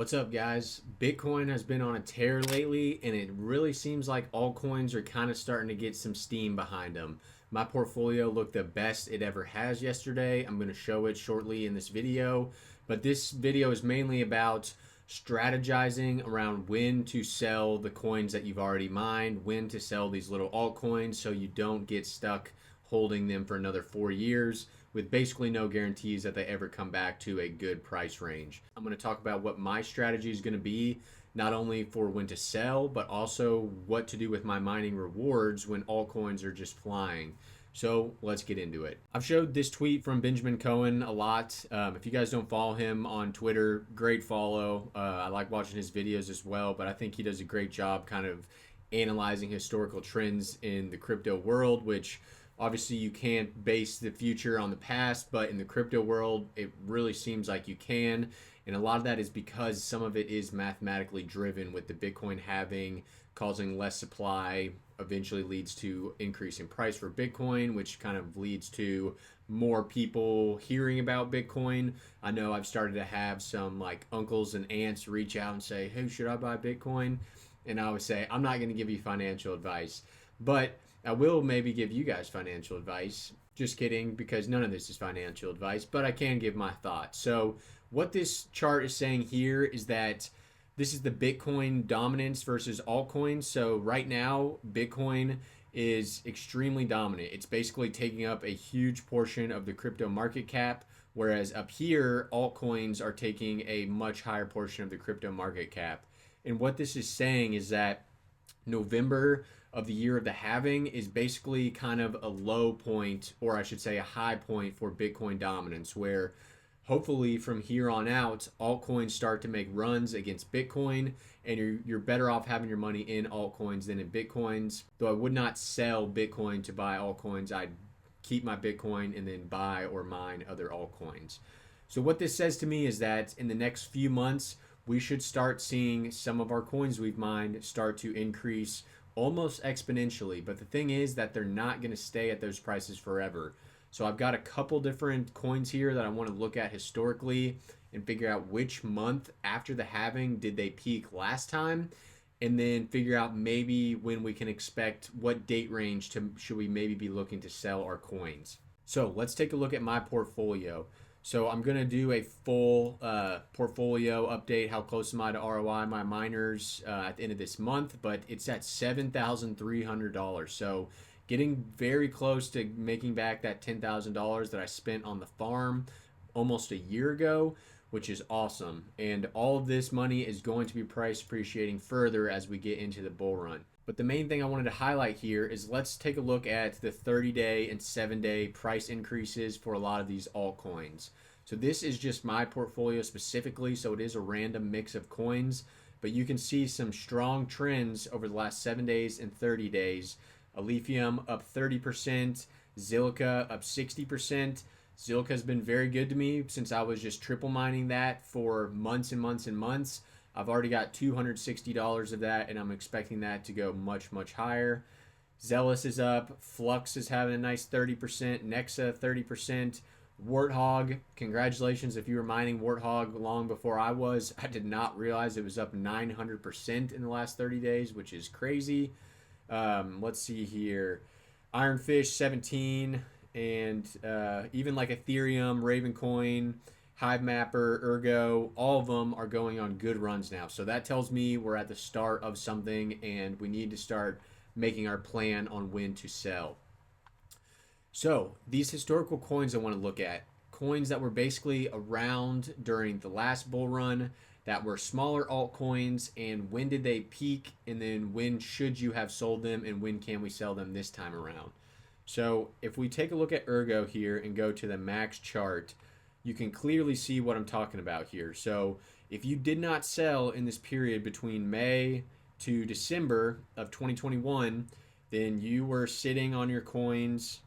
What's up, guys? Bitcoin has been on a tear lately, and it really seems like altcoins are kind of starting to get some steam behind them. My portfolio looked the best it ever has yesterday. I'm going to show it shortly in this video, but this video is mainly about strategizing around when to sell the coins that you've already mined, when to sell these little altcoins so you don't get stuck holding them for another 4 years with basically no guarantees that they ever come back to a good price range. I'm going to talk about what my strategy is going to be, not only for when to sell, but also what to do with my mining rewards when altcoins are just flying. So let's get into it. I've showed this tweet from Benjamin Cohen a lot. If you guys don't follow him on Twitter, great follow. I like watching his videos as well, but I think he does a great job kind of analyzing historical trends in the crypto world, which obviously you can't base the future on the past, but in the crypto world, it really seems like you can. And a lot of that is because some of it is mathematically driven, with the Bitcoin halving causing less supply eventually leads to increase in price for Bitcoin, which kind of leads to more people hearing about Bitcoin. I know I've started to have some like uncles and aunts reach out and say, "Hey, should I buy Bitcoin?" And I always say, I'm not going to give you financial advice, but I will maybe give you guys financial advice. Just kidding, because none of this is financial advice, but I can give my thoughts. So what this chart is saying here is that this is the Bitcoin dominance versus altcoins. So right now, Bitcoin is extremely dominant. It's basically taking up a huge portion of the crypto market cap, whereas up here, altcoins are taking a much higher portion of the crypto market cap. And what this is saying is that November of the year of the halving is basically kind of a low point, or I should say a high point for Bitcoin dominance, where hopefully from here on out, altcoins start to make runs against Bitcoin, and you're better off having your money in altcoins than in Bitcoins. Though I would not sell Bitcoin to buy altcoins, I'd keep my Bitcoin and then buy or mine other altcoins. So what this says to me is that in the next few months, we should start seeing some of our coins we've mined start to increase almost exponentially. But the thing is that they're not going to stay at those prices forever. So I've got a couple different coins here that I want to look at historically and figure out which month after the halving did they peak last time, and then figure out maybe when we can expect what date range should we maybe be looking to sell our coins. So let's take a look at my portfolio. So I'm going to do a full portfolio update. How close am I to ROI, my miners at the end of this month? But it's at $7,300. So getting very close to making back that $10,000 that I spent on the farm almost a year ago, which is awesome. And all of this money is going to be price appreciating further as we get into the bull run. But the main thing I wanted to highlight here is let's take a look at the 30-day and 7-day price increases for a lot of these altcoins. So this is just my portfolio specifically, so it is a random mix of coins, but you can see some strong trends over the last 7 days and 30 days. Alephium up 30%, zilliqa up 60%. Zilliqa has been very good to me since I was just triple mining that for months and months and months. I've already got $260 of that, and I'm expecting that to go much, much higher. Xelis is up. Flux is having a nice 30%. Nexa, 30%. Warthog, congratulations if you were mining Warthog long before I was. I did not realize it was up 900% in the last 30 days, which is crazy. Let's see here. Ironfish, 17. And even like Ethereum, Ravencoin, Hive Mapper, Ergo, all of them are going on good runs now. So that tells me we're at the start of something, and we need to start making our plan on when to sell. So these historical coins I want to look at, coins that were basically around during the last bull run, that were smaller altcoins, and when did they peak, and then when should you have sold them, and when can we sell them this time around. So if we take a look at Ergo here and go to the max chart, you can clearly see what I'm talking about here. So if you did not sell in this period between May to December of 2021, then you were sitting on your coins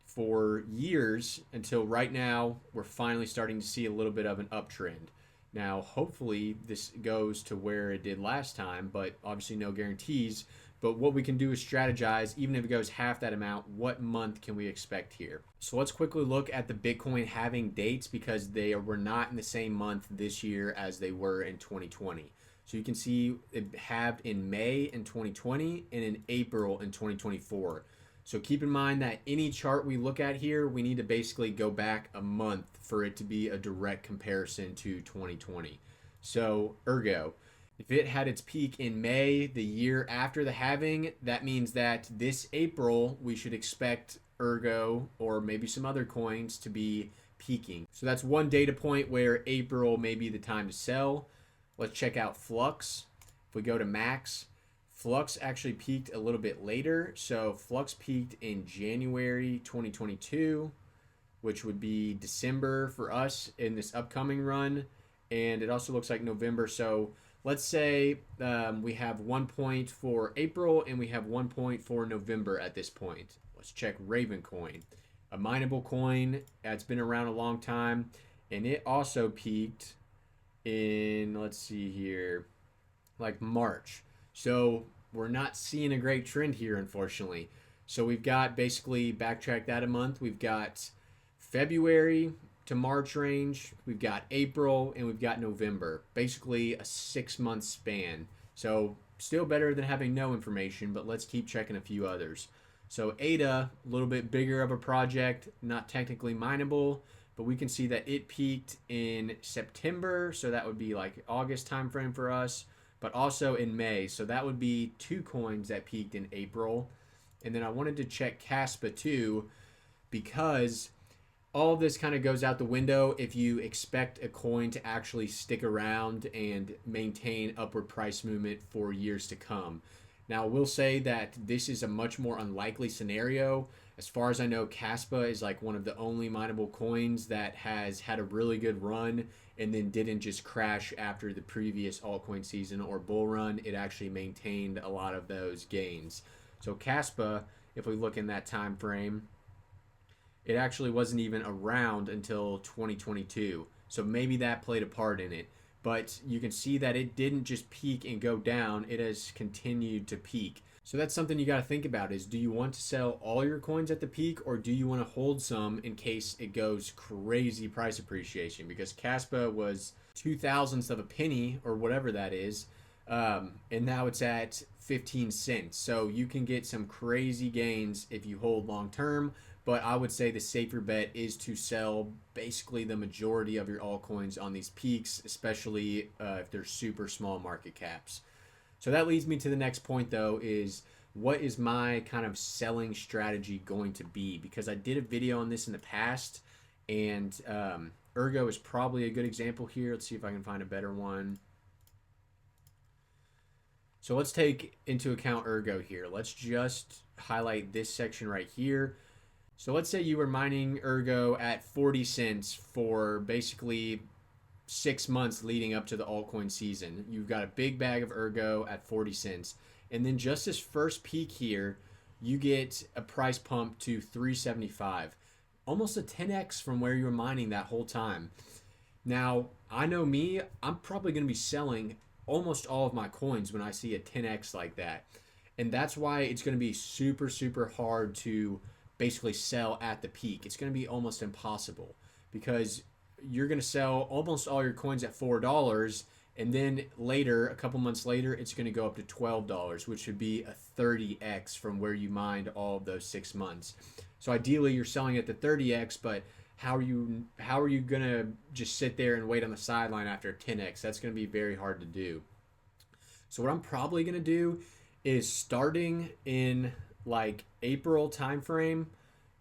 for years until right now we're finally starting to see a little bit of an uptrend. Now, hopefully this goes to where it did last time, but obviously no guarantees. But what we can do is strategize, even if it goes half that amount, what month can we expect here? So let's quickly look at the Bitcoin halving dates because they were not in the same month this year as they were in 2020. So you can see it halved in May in 2020 and in April in 2024. So keep in mind that any chart we look at here, we need to basically go back a month for it to be a direct comparison to 2020. So ergo, if it had its peak in May, the year after the halving, that means that this April we should expect ergo or maybe some other coins to be peaking. So that's one data point where April may be the time to sell. Let's check out Flux. If we go to max, Flux actually peaked a little bit later. So Flux peaked in January 2022, which would be December for us in this upcoming run. And it also looks like November. So let's say we have 1 point for April and we have 1 point for November at this point. Let's check Raven coin, a mineable coin. It's been around a long time. And it also peaked in, let's see here, like March. So we're not seeing a great trend here, unfortunately. So we've got, basically backtrack that a month, we've got February to March range, we've got April, and we've got November. Basically a 6-month span. So still better than having no information, but let's keep checking a few others. So ADA, a little bit bigger of a project, not technically mineable, but we can see that it peaked in September, so that would be like August timeframe for us, but also in May. So that would be 2 coins that peaked in April. And then I wanted to check Caspa too, because all of this kind of goes out the window if you expect a coin to actually stick around and maintain upward price movement for years to come. Now, we'll say that this is a much more unlikely scenario. As far as I know, Caspa is like one of the only mineable coins that has had a really good run and then didn't just crash after the previous altcoin season or bull run. It actually maintained a lot of those gains. So Caspa, if we look in that time frame, it actually wasn't even around until 2022. So maybe that played a part in it. But you can see that it didn't just peak and go down. It has continued to peak. So that's something you got to think about is, do you want to sell all your coins at the peak, or do you want to hold some in case it goes crazy price appreciation? Because Caspa was 0.002 of a penny or whatever that is, and now it's at 15 cents. So you can get some crazy gains if you hold long term, but I would say the safer bet is to sell basically the majority of your altcoins on these peaks, especially if they're super small market caps. So that leads me to the next point though, is what is my kind of selling strategy going to be? Because I did a video on this in the past, and Ergo is probably a good example here. Let's see if I can find a better one. So let's take into account Ergo here. Let's just highlight this section right here. So let's say you were mining Ergo at 40 cents for basically 6 months leading up to the altcoin season. You've got a big bag of Ergo at 40 cents. And then just this first peak here, you get a price pump to 375. Almost a 10x from where you were mining that whole time. Now, I know me, I'm probably going to be selling almost all of my coins when I see a 10x like that. And that's why it's going to be super, super hard to basically sell at the peak. It's going to be almost impossible because you're going to sell almost all your coins at $4, and then later, a couple months later, it's going to go up to $12, which would be a 30x from where you mined all of those 6 months. So ideally, you're selling at the 30x, but how are you going to just sit there and wait on the sideline after 10x? That's going to be very hard to do. So what I'm probably going to do is, starting in like April timeframe,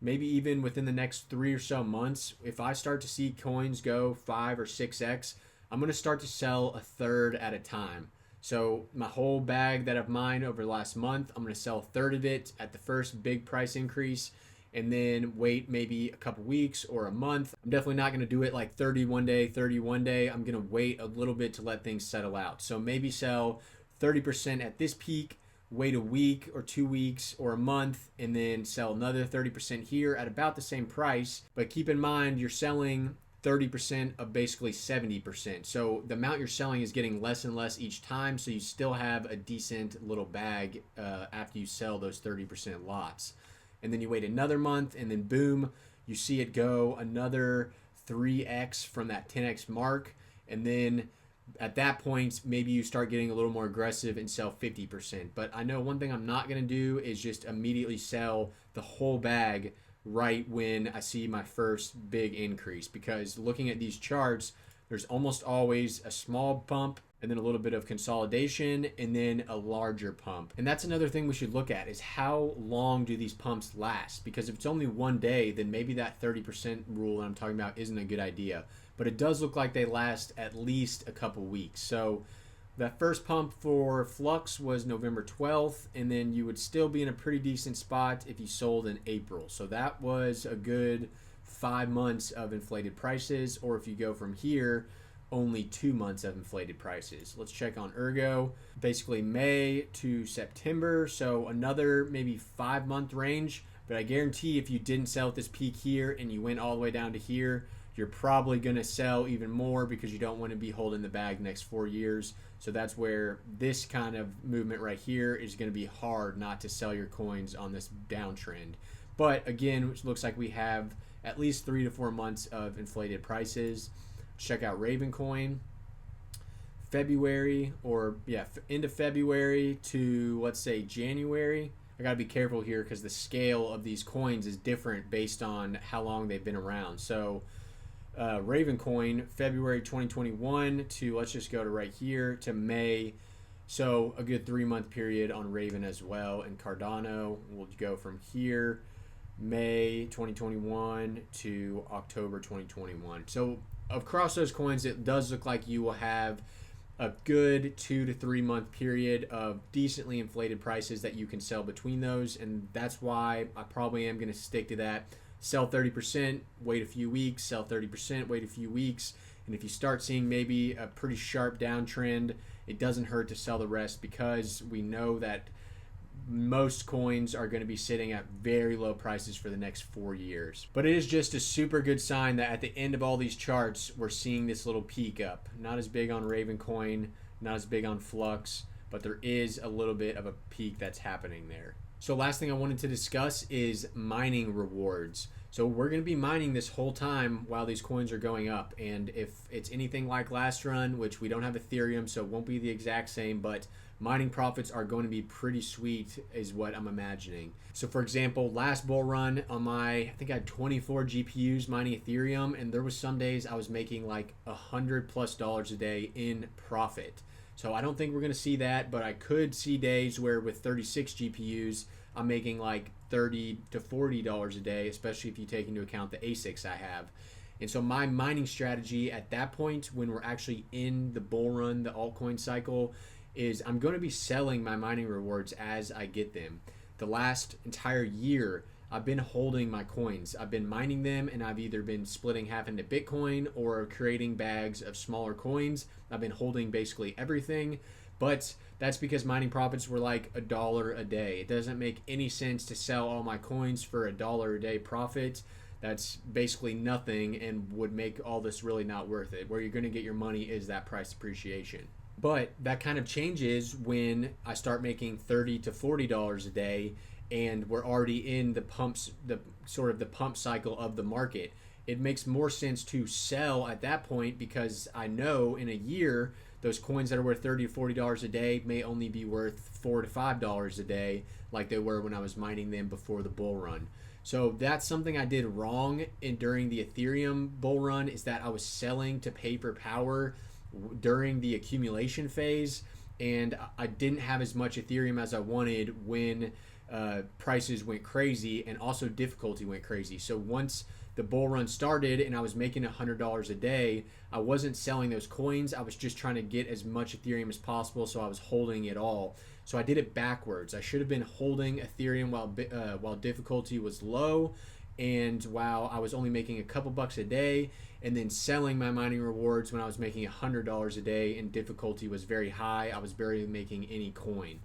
maybe even within the next 3 or so months, if I start to see coins go 5 or 6x, I'm going to start to sell a third at a time. So my whole bag that I've mined over the last month, I'm going to sell a third of it at the first big price increase, and then wait maybe a couple weeks or a month. I'm definitely not going to do it like 30 one day, 30 one day. I'm going to wait a little bit to let things settle out. So maybe sell 30% at this peak, wait a week or 2 weeks or a month, and then sell another 30% here at about the same price. But keep in mind, you're selling 30% of basically 70%. So the amount you're selling is getting less and less each time. So you still have a decent little bag after you sell those 30% lots. And then you wait another month, and then boom, you see it go another 3x from that 10x mark. And then at that point, maybe you start getting a little more aggressive and sell 50%. But I know one thing I'm not going to do is just immediately sell the whole bag right when I see my first big increase, because looking at these charts, there's almost always a small pump and then a little bit of consolidation and then a larger pump. And that's another thing we should look at, is how long do these pumps last? Because if it's only one day, then maybe that 30% rule that I'm talking about isn't a good idea. But it does look like they last at least a couple weeks. So that first pump for Flux was November 12th, and then you would still be in a pretty decent spot if you sold in April. So that was a good 5 months of inflated prices, or if you go from here, only 2 months of inflated prices. Let's check on Ergo. Basically May to September, so another maybe 5-month range. But I guarantee if you didn't sell at this peak here and you went all the way down to here, you're probably going to sell even more because you don't want to be holding the bag next 4 years. So that's where this kind of movement right here is going to be hard not to sell your coins on this downtrend. But again, it looks like we have at least 3 to 4 months of inflated prices. Check out Ravencoin. February, or end of February to, let's say, January. I got to be careful here because the scale of these coins is different based on how long they've been around. So Ravencoin, February 2021 to, let's just go to right here, to May. So a good 3-month period on Raven as well. And Cardano, we'll go from here, May 2021 to October 2021. So across those coins, it does look like you will have a good 2 to 3 month period of decently inflated prices that you can sell between those. And that's why I probably am going to stick to that. Sell 30%, wait a few weeks, sell 30%, wait a few weeks. And if you start seeing maybe a pretty sharp downtrend, it doesn't hurt to sell the rest, because we know that most coins are going to be sitting at very low prices for the next 4 years. But it is just a super good sign that at the end of all these charts, we're seeing this little peak up. Not as big on Ravencoin, not as big on Flux, but there is a little bit of a peak that's happening there. So last thing I wanted to discuss is mining rewards. So we're going to be mining this whole time while these coins are going up. And if it's anything like last run, which we don't have Ethereum, so it won't be the exact same, but mining profits are going to be pretty sweet is what I'm imagining. So for example, last bull run on I think I had 24 GPUs mining Ethereum, and there was some days I was making like $100+ a day in profit. So I don't think we're going to see that, but I could see days where with 36 GPUs, I'm making like $30 to $40 a day, especially if you take into account the Asics I have. And so my mining strategy at that point, when we're actually in the bull run, the altcoin cycle, is I'm going to be selling my mining rewards as I get them. The last entire year, I've been holding my coins. I've been mining them, and I've either been splitting half into Bitcoin or creating bags of smaller coins. I've been holding basically everything, but that's because mining profits were like $1 a day. It doesn't make any sense to sell all my coins for $1 a day profit. That's basically nothing and would make all this really not worth it. Where you're going to get your money is that price appreciation. But that kind of changes when I start making $30 to $40 a day, and we're already in the pumps, the sort of the pump cycle of the market. It makes more sense to sell at that point, because I know in a year those coins that are worth $30 to $40 a day may only be worth $4 to $5 a day, like they were when I was mining them before the bull run. So that's something I did wrong during the Ethereum bull run, is that I was selling to pay for power during the accumulation phase, and I didn't have as much Ethereum as I wanted when prices went crazy, and also difficulty went crazy. So once the bull run started and I was making $100 a day, I wasn't selling those coins. I was just trying to get as much Ethereum as possible, so I was holding it all. So I did it backwards. I should have been holding Ethereum while difficulty was low, and while I was only making a couple bucks a day, and then selling my mining rewards when I was making $100 a day and difficulty was very high. I was barely making any coin.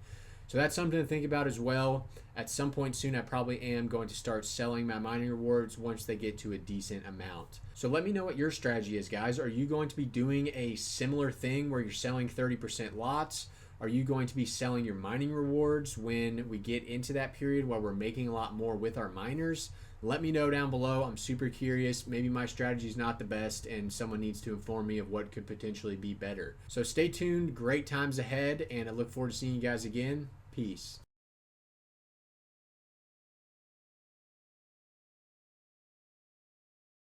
So that's something to think about as well. At some point soon, I probably am going to start selling my mining rewards once they get to a decent amount. So let me know what your strategy is, guys. Are you going to be doing a similar thing where you're selling 30% lots? Are you going to be selling your mining rewards when we get into that period where we're making a lot more with our miners? Let me know down below. I'm super curious. Maybe my strategy is not the best and someone needs to inform me of what could potentially be better. So stay tuned. Great times ahead, and I look forward to seeing you guys again. Peace.